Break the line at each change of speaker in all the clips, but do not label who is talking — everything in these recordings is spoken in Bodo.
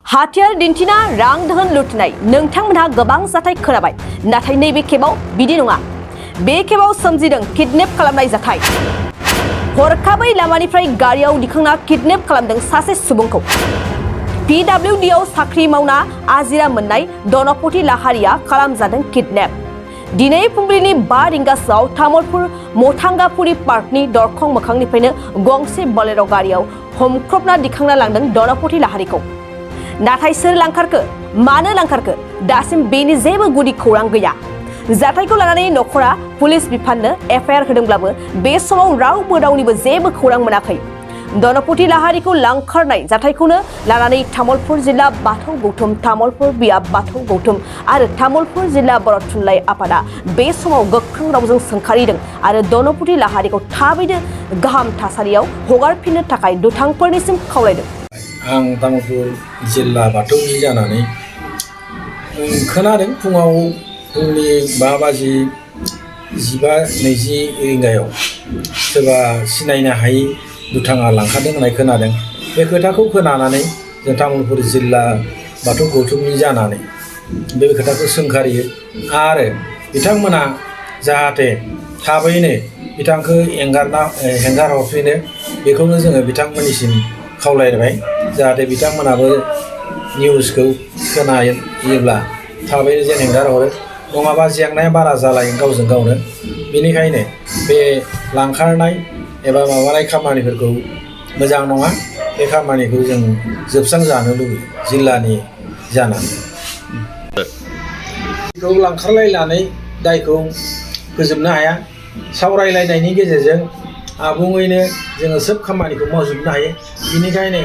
हाथियार दिन्थिना रां दोहोन लुटनाय नोंथांमोनहा गोबां जाथाय खोनाबाय नाथाय नैबे खेबाव बिदि नङा बे खेबाव सोमजिदों किडनेप खालामनाय जाथाय हरखाबै लामानिफ्राय गारियाव दिखांना किडनेप खालामदों सासे सुबुंखौ PWD आव साख्रि मावना आजिरा मोननाय धनपत लाहारिया खालामजादों किडनेप दिनै फुंबिलिनि 5 रिंगासोआव तामुलपुर मथांगापुरी पार्कनि दरखं मोखांनिफ्रायनो गंसे बोलेर' गारियाव हमख्रबना दिखांना लांदों धनपत लाहारिखौ नाथाय सोर लांखारखो मानो लांखारखो दासिम बेनि जेबो गुदि खौरां गैया जाथायखौ लानानै नखरा पुलिस बिफाननो FIR होदोंब्लाबो बे समाव रावनिबो जेबो खौरां मोनाखै धनपत लाहारिखौ लांखारनाय जाथायखौनो लानानै तामुलपुर जिल्ला बाथौ गौथुम तामुलपुर बियाब बाथौ गौथुम आरो तामुलपुर जिल्ला बर' थुनलाइ आफादा बे समाव गोख्रों रावजों सोंखारिदों आरो धनपत लाहारिखौ थाबैनो गाहाम थासारियाव हगारफिननो थाखाय दुथांफोरनिसिम खावलायदों
आं तामुलपुर जिल्ला बाथौनि जानानै खोनादों फुङाव फुंनि 5:15-20 रिंगायाव सोरबा सिनायनो हायै दुथाङा लांखारदों होननाय खोनादों बे खोथाखौ खोनानानै जों तामुलपुर जिल्ला बाथौ गौथुमनि जानानै बे खोथाखौ सोंखारियो आरो बिथांमोना जाहाथे थाबैनो बिथांखौ हेंगार हरफिनो बेखौनो जोङो बिथांमोननिसिम खावलायबाय जाहाथे बिथांमोनाबो निउसखौ खोनायोब्ला थाबैनो जेन हेंगार हरो नङाबा जेंनाया बारा जालायो गावजों गावनो बेनिखायनो बे लांखारनाय एबा माबानाय खामानिफोरखौ मोजां नङा बे खामानिखौ जों जोबस्रांजानो लुबैयो जिल्लानि जानानै बेखौ लांखारलायनानै दायखौ फोजोबनो हाया सावरायलायनायनि गेजेरजों आबुङैनो जोङो सोब खामानिखौ मावजोबनो हायो बेनिखायनो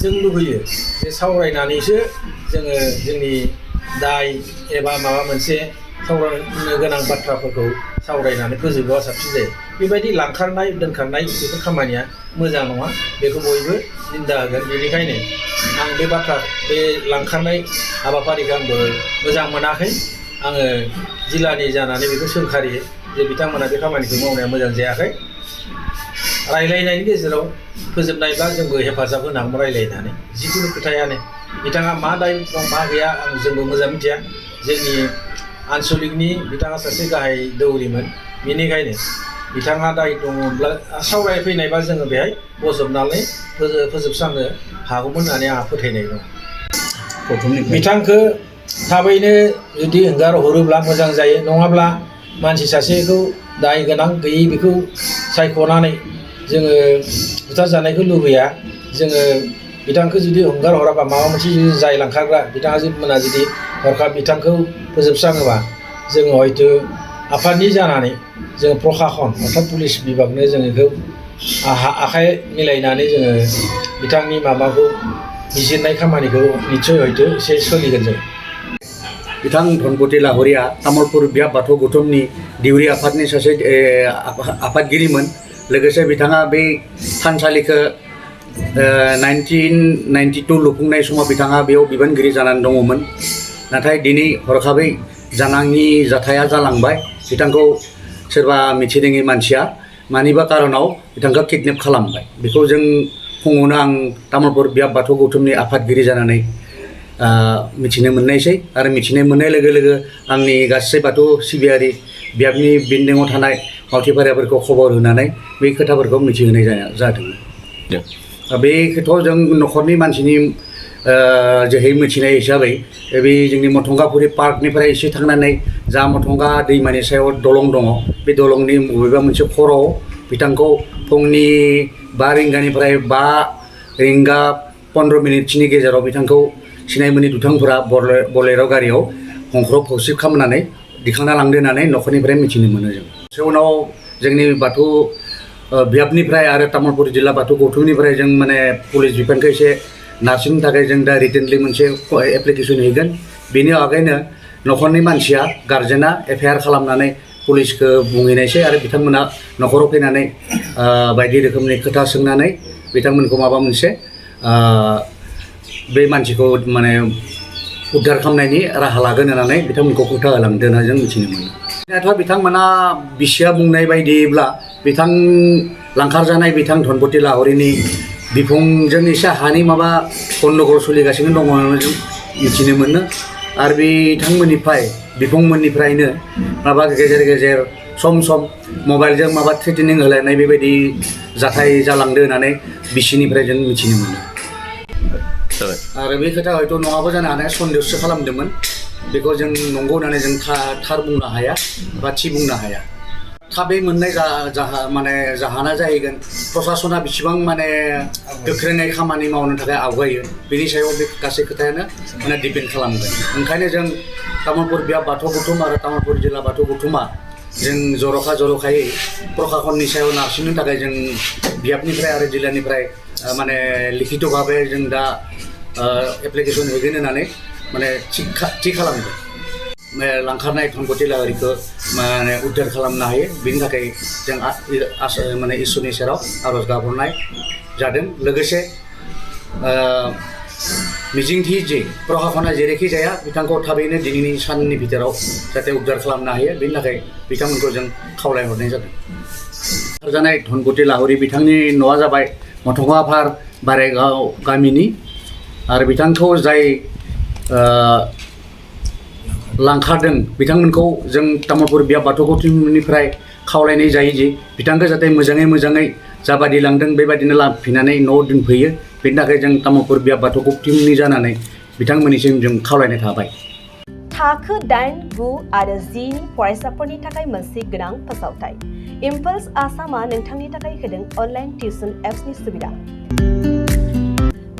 जों लुबैयो जे सावरायनानैसो जोङो जोंनि दाय एबा माबा मोनसे सावरायनो गोनां बाथ्राफोरखौ सावरायनानै फोजोबोबा साबसिन जायो बेबायदि लांखारनाय दोनखारनाय बेफोर खामानिया मोजां नङा बेखौ बयबो निन्दा होगोन बेनिखायनो आं बे लांखारनाय हाबाफारिखौ आंबो मोजां मोनाखै आङो जिल्लानि जानानै बेखौ सोंखारियो जे बिथांमोना बे खामानिखौ मावनाया मोजां जायाखै रायलायनायनि गेजेराव फोजोबनायब्ला जोंबो हेफाजाब होनांगौ रायलायनानै जिखुनु खोथायानो बिथाङा मा दाय दं मा गैया आं जोंबो मोजां मिथिया जोंनि आनसलिकनि बिथाङा सासे गाहाय दौरिमोन बेनिखायनो बिथाङा दाय दङब्ला सावरायफैनायबा जोङो बेहाय बजबनानै फोजोबस्रांनो हागौमोन होननानै आंहा फोथायनाय दं बिथांखौ थाबैनो जुदि हेंगार हरोब्ला मोजां जायो नङाब्ला मानसि सासेखौ दाय गोनां गैयै बेखौ सायख'नानै जोङो बुथारजानायखौ लुबैया जोङो बिथांखौ जुदि हंगार हराबा माबा मोनसे जुदि जाय लांखारग्रा बिथाङा जुदि हरखाब बिथांखौ फोजोबस्राङोबा जोङो हयतो आफादनि जानानै जोङो प्रखाखन अर्थात पुलिस बिभागनो जों बेखौ आखाइ मिलायनानै जोङो बिथांनि माबाखौ बिजिरनाय खामानिखौ निस्सय हयतो एसे सोलिगोन जों
बिथां धनपत लाहारिया तामुलपुर बियाब बाथौ गौथुमनि दिउरि आफादनि सासे आफादगिरिमोन लोगोसे बिथाङा बे थानसालिखौ 1992 लुफुंनाय समाव बिथाङा बेयाव बिबानगिरि जानानै दङमोन नाथाय दिनै हरखाबै जानाङि जाथाया जालांबाय बिथांखौ सोरबा मिथिरोङै मानसिया मानिबा कारनाव बिथांखौ किडनेप खालामबाय बेखौ जों फुङावनो आं तामुलपुर बियाब बाथौ गौथुमनि आफादगिरि जानानै मिथिनो मोननायसै आरो मिथिनो मोननाय लोगो लोगो आंनि गासै बाथौ सिबियारि बियाबनि बेन्दोङाव थानाय मावथिफारियाफोरखौ खबर होनानै बे खोथाफोरखौ मिथिहोनाय जादोंमोन बे खोथायाव जों न'खरनि मानसिनि जोहै मिथिनाय हिसाबै बे जोंनि मथंगापुरी पार्कनिफ्राय एसे थांनानै जा मथंगा दैमानि सायाव दलं दङ बे दलंनि बबेबा मोनसे खर'आव बिथांखौ फुंनि 5 रिंगानिफ्राय 5 रिंगा 15 मिनिटनि गेजेराव बिथांखौ सिनाय मोनै दुथांफोरा बोलेर' गारियाव हंख्रब हौसिब खालामनानै दिखांना लांदो होननानै न'खरनिफ्राय मिथिनो मोनो जों उनाव जोंनि बाथौ बियाबनिफ्राय आरो तामुलपुर जिल्ला बाथौ गौथुमनिफ्राय जों माने पुलिस बिफानखौ एसे नारसिननो थाखाय जों दा रिटेनलि मोनसे एप्लिकेसन हैगोन बेनि आगैनो न'खरनि मानसिया गार्जेना FIR खालामनानै पुलिसखौ बुंहैनायसै आरो बिथांमोना न'खराव फैनानै बायदि रोखोमनि खोथा सोंनानै बिथांमोनखौ माबा मोनसे बे मानसिखौ माने उद्धार खालामनायनि राहा लागोन होननानै बिथांमोनखौ खोथा होलांदों होनना जों मिथिनो मोनो नाथाय बिथांमोना बिसिया बुंनाय बायदिब्ला लांखारजानाय बिथां धनपत लाहारिनि बिफंजों एसे हानि माबा गन्डगल सोलिगासिनो दङ जों मिथिनो मोनो आरो बिथांमोननिफ्राय बिफंमोननिफ्रायनो माबा गेजेर गेजेर सम सम मबाइलजों माबा थ्रेटेनिं होलायनाय बेबायदि जाथाय जालांदो होननानै बिसिनिफ्राय जों मिथिनो मोनो आरो बे खोथा हयथ' नङाबो जानो हानाय सन्देहसो खालामदोंमोन बेखौ जों नंगौ होननानै जों थार बुंनो हाया बा थि बुंनो हाया थाबै मोननाय माने जाहोना जाहैगोन प्रसासना बेसेबां माने गोख्रोङै खामानि मावनो थाखाय आवगायो बेनि सायाव बे गासै खोथायानो माने डिपेन्ड खालामगोन ओंखायनो जों तामुलपुर बियाब बाथौ गौथुम आरो तामुलपुर जिल्ला बाथौ गौथुमा जों जर'खायै प्रशासननि सायाव नारसिननो थाखाय जों बियाबनिफ्राय आरो जिल्लानिफ्राय माने लिखित भाबै जों दा एप्लिकेसन होगोन होननानै माने थि खालामदों लांखारनाय धनपत लाहारिखौ माने उद्धार खालामनो हायो बेनि थाखाय जों माने इसोरनि सेराव आरज गाबहरनाय जादों लोगोसे मिजिंथि जे प्रशासना जेरैखि जाया बिथांखौ थाबैनो दिनैनि साननि भितराव जाहाथे उद्धार खालामनो हायो बेनि थाखाय बिथांमोनखौ जों खावलायहरनाय जादों जानाय धनपत लाहारि बिथांनि न'आ जाबाय मथंगाफार बारायगाव गामिनि आरो बिथांखौ जाय लांखारदों बिथांमोनखौ जों तामुलपुर बियाब बाथौ गौथुमनिफ्राय खावलायनाय जायो जे बिथांखौ जाहाथे मोजाङै जाबादि लांदों बेबादिनो लांफिननानै न'आव दोनफैयो बेनि थाखाय जों तामुलपुर बियाब बाथौ गौथुमनि जानानै बिथांमोननिसिम जों खावलायनाय थाबाय
थाखो 8, 9 आरो 10 नि फरायसाफोरनि थाखाय मोनसे गोनां फोसावथाय इम्पल्स आसामा नोंथांनि थाखाय होदों अनलाइन टिउसन एप्सनि सुबिदा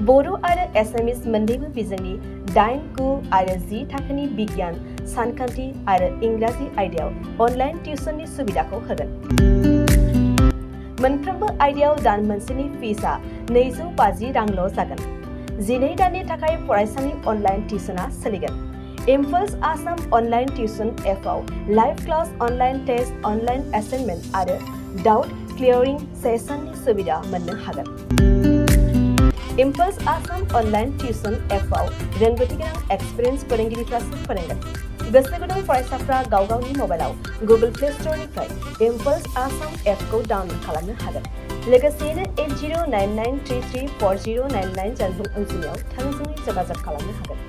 बर' आरो एसामिस मोन्नैबो बिजोंनि 8, 9 आरो 10 थाखोनि बिगियान सानखान्थि आरो इंराजि आयदायाव अनलाइन टिउसननि सुबिदाखौ होगोन मोनफ्रोमबो आयदायाव दान मोनसेनि फिसआ 250 रांल' जागोन 12 दाननि थाखाय फरायसानि अनलाइन टिउसना सोलिगोन इम्पल्स आसाम अनलाइन टिउसन एपआव live class online test online assignment आरो डाउट क्लियरिं सेसननि सुबिदा मोननो हागोन इम्पल्स आसाम अनलाइन टिउसन एपआव रोंगौथि गोनां एक्सपिरियेन्स फोरोंगिरिफ्रासो फोरोंगोन गोसो गुदुं फरायसाफ्रा गाव गावनि मबाइलाव गुगल प्ले स्ट'रनिफ्राय इम्पल्स आसाम एपखौ डाउनल'ड खालामनो हागोन लोगोसेयैनो 8099334099 जानबुं अनजिमायाव थोंजोङै जगाजग खालामनो हागोन